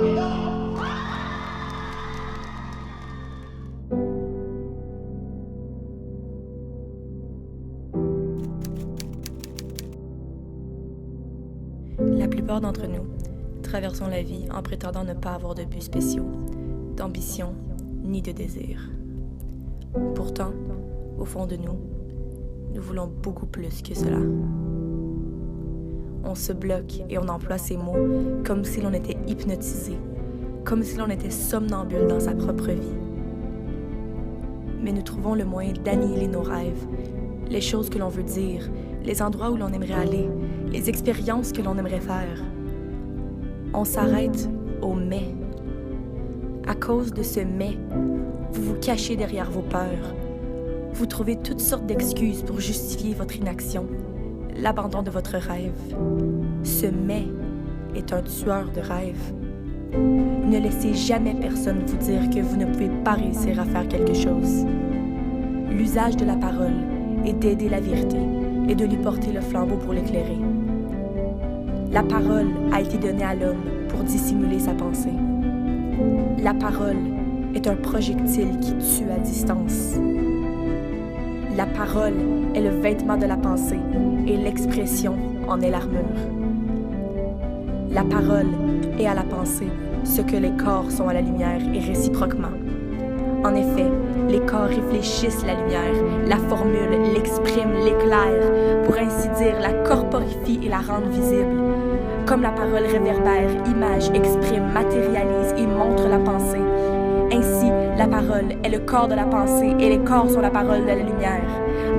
La plupart d'entre nous traversons la vie en prétendant ne pas avoir de buts spéciaux, d'ambition ni de désir. Pourtant, au fond de nous, nous voulons beaucoup plus que cela. On se bloque et on emploie ces mots comme si l'on était hypnotisé, comme si l'on était somnambule dans sa propre vie. Mais nous trouvons le moyen d'annihiler nos rêves, les choses que l'on veut dire, les endroits où l'on aimerait aller, les expériences que l'on aimerait faire. On s'arrête au « mais ». À cause de ce « mais », vous vous cachez derrière vos peurs. Vous trouvez toutes sortes d'excuses pour justifier votre inaction, l'abandon de votre rêve. Ce « mais » est un tueur de rêve. Ne laissez jamais personne vous dire que vous ne pouvez pas réussir à faire quelque chose. L'usage de la parole est d'aider la vérité et de lui porter le flambeau pour l'éclairer. La parole a été donnée à l'homme pour dissimuler sa pensée. La parole est un projectile qui tue à distance. La parole est le vêtement de la pensée et l'expression en est l'armure. La parole est à la pensée ce que les corps sont à la lumière et réciproquement. En effet, les corps réfléchissent la lumière, la formulent, l'expriment, l'éclairent, pour ainsi dire la corporifient et la rendent visible. Comme la parole réverbère, image, exprime, matérialise et montre la pensée. Ainsi, la parole est le corps de la pensée et les corps sont la parole de la lumière.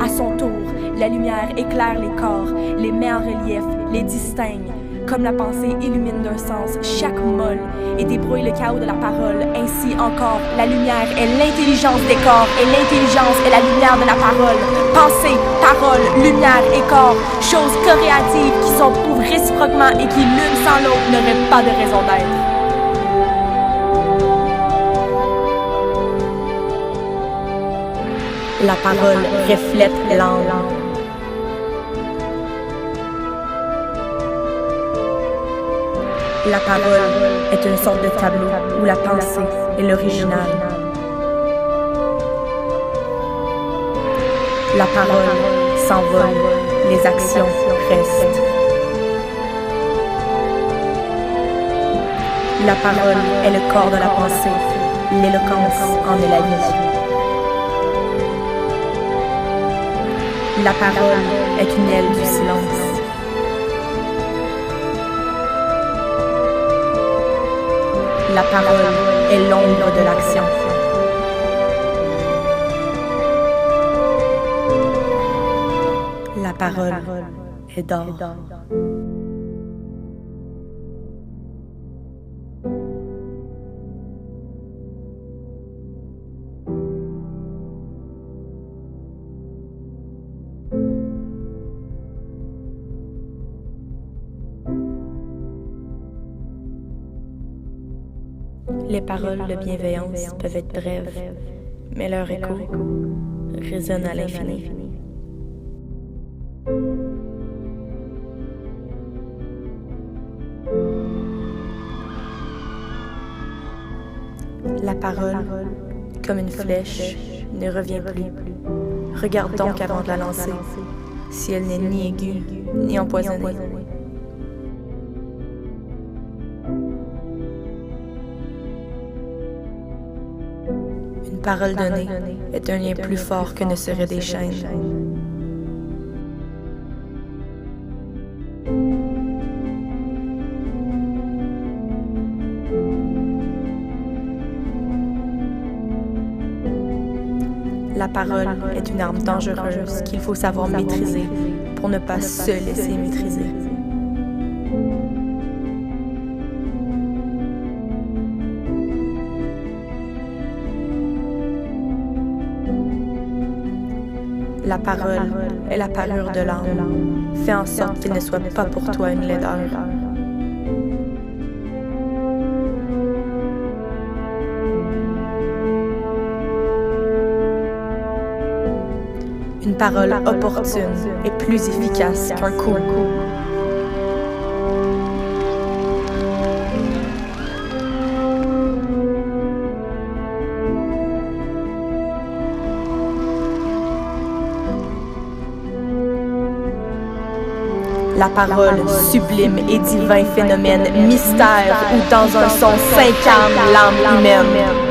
À son tour, la lumière éclaire les corps, les met en relief, les distingue. Comme la pensée illumine d'un sens chaque molle et débrouille le chaos de la parole, ainsi encore, la lumière est l'intelligence des corps et l'intelligence est la lumière de la parole. Pensée, parole, lumière et corps, choses corrélatives qui s'opposent réciproquement et qui, l'une sans l'autre, n'auraient pas de raison d'être. La parole reflète l'âme. La parole est une sorte de tableau où la pensée est l'original. La parole s'envole, les actions restent. La parole est le corps de la pensée, l'éloquence en est la vie. La parole est une aile du silence. La parole est l'ombre de l'action. La parole est d'or. Les paroles de bienveillance peuvent être brèves, mais leur écho résonne à l'infini. La parole, comme une flèche, ne revient plus. Regarde donc avant de la lancer, si elle n'est ni aiguë, ni empoisonnée. Une parole donnée est un lien plus fort que ne seraient des chaînes. La parole est une arme dangereuse qu'il faut savoir maîtriser pour ne pas se laisser maîtriser. La parole est la parure de l'âme. Fais en sorte qu'il ne soit pas pour toi une laideur. Une parole opportune est plus efficace qu'un coup. La parole, sublime et divin phénomène, mystère où dans un son s'incarne l'âme humaine.